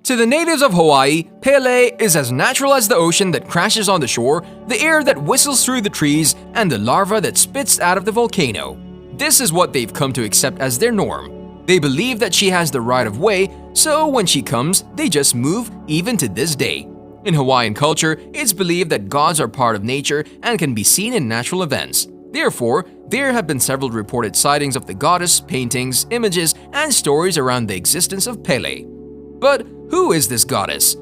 To the natives of Hawaii, Pele is as natural as the ocean that crashes on the shore, the air that whistles through the trees, and the lava that spits out of the volcano. This is what they've come to accept as their norm. They believe that she has the right of way, so when she comes, they just move, even to this day. In Hawaiian culture, it's believed that gods are part of nature and can be seen in natural events. Therefore, there have been several reported sightings of the goddess, paintings, images, and stories around the existence of Pele. But who is this goddess?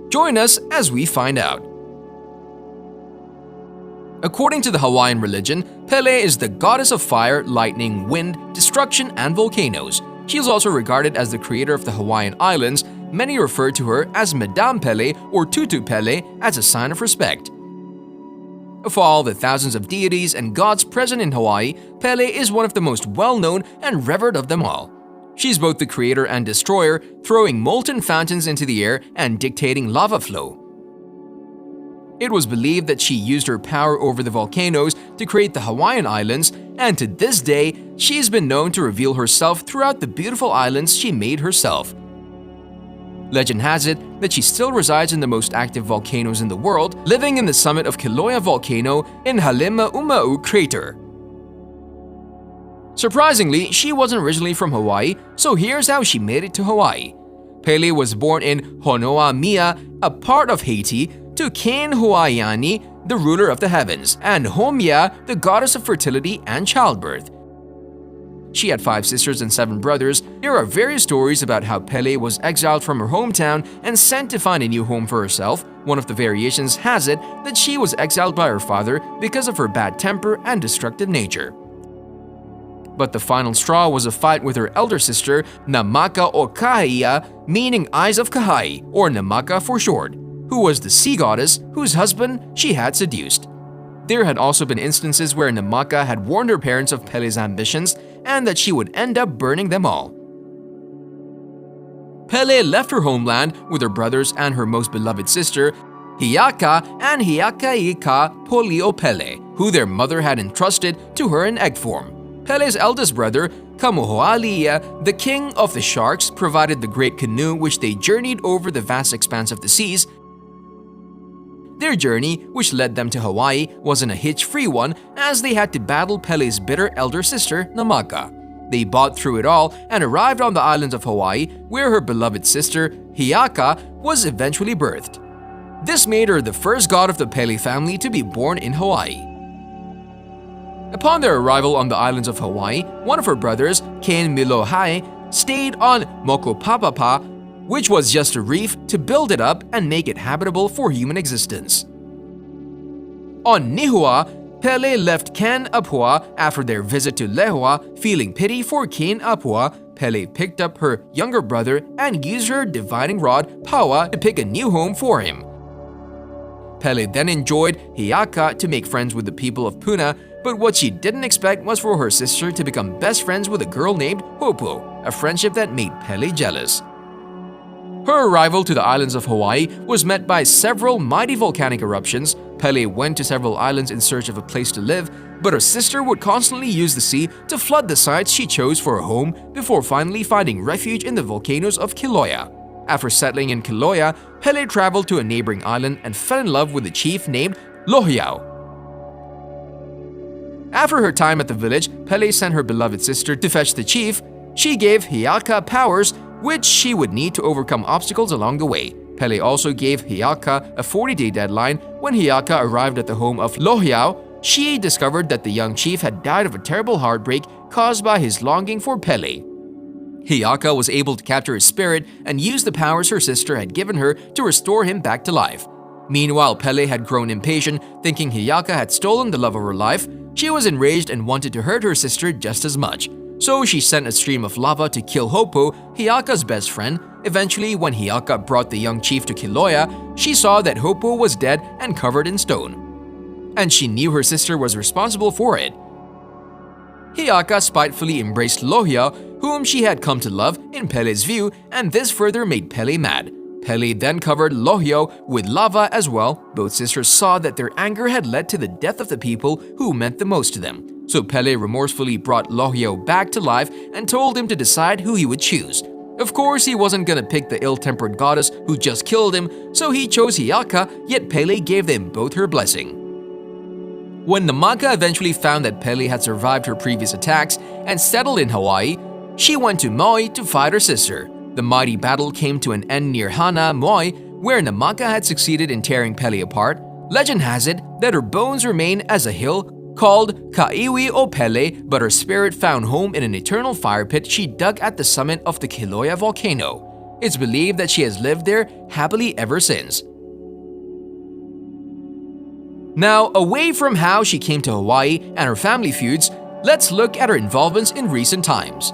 Join us as we find out. According to the Hawaiian religion, Pele is the goddess of fire, lightning, wind, destruction, and volcanoes. She is also regarded as the creator of the Hawaiian Islands. Many refer to her as Madame Pele or Tutu Pele as a sign of respect. Of all the thousands of deities and gods present in Hawaii, Pele is one of the most well-known and revered of them all. She's both the creator and destroyer, throwing molten fountains into the air and dictating lava flow. It was believed that she used her power over the volcanoes to create the Hawaiian Islands, and to this day, she's been known to reveal herself throughout the beautiful islands she made herself. Legend has it that she still resides in the most active volcanoes in the world, living in the summit of Kilauea volcano in Halemaumau crater. Surprisingly, she wasn't originally from Hawaii, so here's how she made it to Hawaii. Pele was born in Honoamia, a part of Haiti, to King Huaiani, the ruler of the heavens, and Homia, the goddess of fertility and childbirth. She had 5 sisters and 7 brothers. There are various stories about how Pele was exiled from her hometown and sent to find a new home for herself. One of the variations has it that she was exiled by her father because of her bad temper and destructive nature. But the final straw was a fight with her elder sister, Namaka o Kahia, meaning Eyes of Kahai, or Namaka for short, who was the sea goddess whose husband she had seduced. There had also been instances where Namaka had warned her parents of Pele's ambitions and that she would end up burning them all. Pele left her homeland with her brothers and her most beloved sister, 𝐥𝐤𝐤 and 𝐜𝐤𝐤𝐿 Poliopele, who their mother had entrusted to her in egg form. Pele's eldest brother, 𝐜𝐤𝐤𝐤, the king of the sharks, provided the great canoe which they journeyed over the vast expanse of the seas. Their journey, which led them to Hawaii, wasn't a hitch-free one as they had to battle Pele's bitter elder sister, Namaka. They bought through it all and arrived on the islands of Hawaii, where her beloved sister, 𝐜𝐤𝐤, was eventually birthed. This made her the first god of the Pele family to be born in Hawaii. Upon their arrival on the islands of Hawaii, one of her brothers, King Milohai, stayed on Mokopapapa, which was just a reef, to build it up and make it habitable for human existence. On Nihua, Pele left Ken Apua after their visit to Lehua. Feeling pity for King Apua, Pele picked up her younger brother and used her divining rod, Paua, to pick a new home for him. Pele then enjoyed 𝐜𝐤𝐤 to make friends with the people of Puna, but what she didn't expect was for her sister to become best friends with a girl named Hopo, a friendship that made Pele jealous. Her arrival to the islands of Hawaii was met by several mighty volcanic eruptions. Pele went to several islands in search of a place to live, but her sister would constantly use the sea to flood the sites she chose for a home before finally finding refuge in the volcanoes of Kilauea. After settling in Kilauea, Pele traveled to a neighboring island and fell in love with a chief named Lohiau. After her time at the village, Pele sent her beloved sister to fetch the chief. She gave 𝐜𝐤𝐤 powers, which she would need to overcome obstacles along the way. Pele also gave 𝐜𝐤𝐤 a 40-day deadline. When 𝐜𝐤𝐤 arrived at the home of Lohiau, she discovered that the young chief had died of a terrible heartbreak caused by his longing for Pele. 𝐜𝐤𝐤 was able to capture his spirit and use the powers her sister had given her to restore him back to life. Meanwhile, Pele had grown impatient, thinking 𝐜𝐤𝐤 had stolen the love of her life. She was enraged and wanted to hurt her sister just as much. So she sent a stream of lava to kill Hopo, 𝐜𝐤𝐤's best friend. Eventually, when 𝐜𝐤𝐤 brought the young chief to Kilauea, she saw that Hopo was dead and covered in stone. And she knew her sister was responsible for it. 𝐜𝐤𝐤 spitefully embraced Lohiau, whom she had come to love in Pele's view, and this further made Pele mad. Pele then covered Lohiau with lava as well. Both sisters saw that their anger had led to the death of the people who meant the most to them. So Pele remorsefully brought Lohiau back to life and told him to decide who he would choose. Of course, he wasn't gonna pick the ill-tempered goddess who just killed him, so he chose 𝐸𝐸𝐸, yet Pele gave them both her blessing. When 𝐼𝐸𝐸𝐸 eventually found that Pele had survived her previous attacks and settled in Hawaii, she went to Maui to fight her sister. The mighty battle came to an end near Hana, Maui, where 𝐼𝐸𝐸𝐸 had succeeded in tearing Pele apart. Legend has it that her bones remain as a hill called 𝐥𝐤𝐤𝐿, but her spirit found home in an eternal fire pit she dug at the summit of the 𝐜𝐨𝐤𝐤 volcano. It's believed that she has lived there happily ever since. Now, away from how she came to Hawaii and her family feuds, let's look at her involvements in recent times.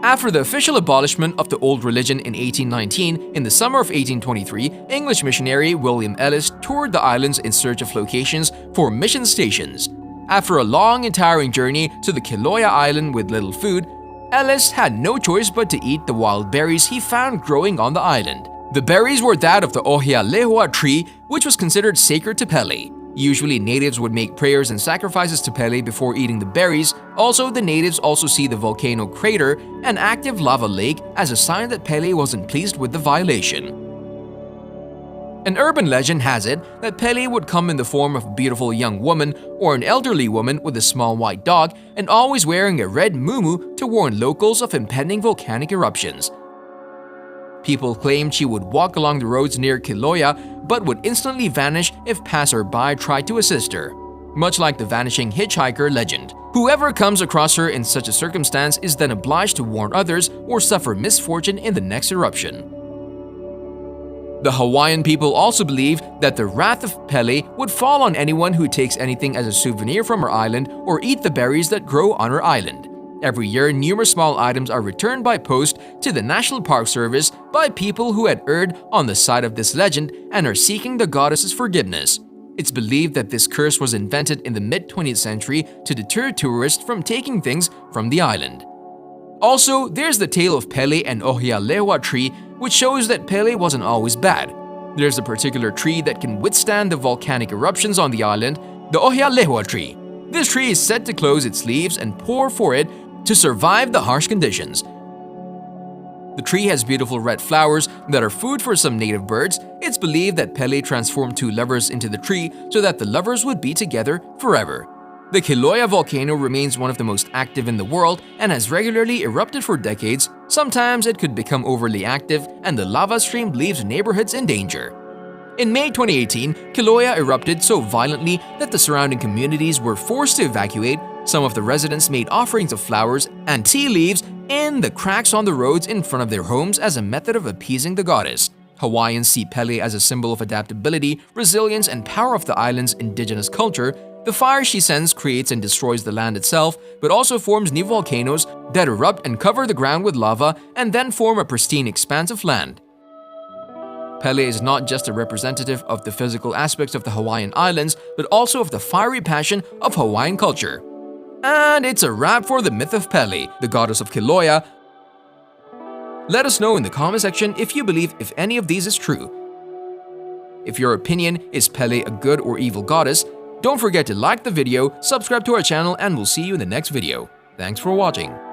After the official abolishment of the old religion in 1819, in the summer of 1823, English missionary William Ellis toured the islands in search of locations for mission stations. After a long and tiring journey to the Kilauea Island with little food, Ellis had no choice but to eat the wild berries he found growing on the island. The berries were that of the 𝐜𝐤𝐤𝐤 tree, which was considered sacred to Pele. Usually, natives would make prayers and sacrifices to Pele before eating the berries. Also, the natives also see the volcano crater, an active lava lake, as a sign that Pele wasn't pleased with the violation. An urban legend has it that Pele would come in the form of a beautiful young woman or an elderly woman with a small white dog and always wearing a red muumuu to warn locals of impending volcanic eruptions. People claimed she would walk along the roads near Kilauea but would instantly vanish if passerby tried to assist her. Much like the vanishing hitchhiker legend. Whoever comes across her in such a circumstance is then obliged to warn others or suffer misfortune in the next eruption. The Hawaiian people also believe that the wrath of Pele would fall on anyone who takes anything as a souvenir from her island or eat the berries that grow on her island. Every year, numerous small items are returned by post to the National Park Service by people who had erred on the side of this legend and are seeking the goddess's forgiveness. It's believed that this curse was invented in the mid-20th century to deter tourists from taking things from the island. Also, there's the tale of Pele and 𝐜𝐤𝐤𝐤 tree, which shows that Pele wasn't always bad. There's a particular tree that can withstand the volcanic eruptions on the island, the 𝐜𝐤𝐤𝐤 tree. This tree is said to close its leaves and pour for it to survive the harsh conditions. The tree has beautiful red flowers that are food for some native birds. It's believed that Pele transformed two lovers into the tree so that the lovers would be together forever. The 𝐜𝐨𝐤𝐤 volcano remains one of the most active in the world and has regularly erupted for decades. Sometimes it could become overly active and the lava stream leaves neighborhoods in danger. In May 2018, 𝐜𝐴𝐤𝐤 erupted so violently that the surrounding communities were forced to evacuate. Some of the residents made offerings of flowers and tea leaves in the cracks on the roads in front of their homes as a method of appeasing the goddess. Hawaiians see Pele as a symbol of adaptability, resilience, and power of the island's indigenous culture. The fire she sends creates and destroys the land itself, but also forms new volcanoes that erupt and cover the ground with lava and then form a pristine expanse of land. Pele is not just a representative of the physical aspects of the Hawaiian Islands, but also of the fiery passion of Hawaiian culture. And it's a wrap for the myth of Pele, the goddess of 𝐜𝐴𝐤𝐤. Let us know in the comment section if you believe if any of these is true. If your opinion is Pele a good or evil goddess, don't forget to like the video, subscribe to our channel, and we'll see you in the next video. Thanks for watching.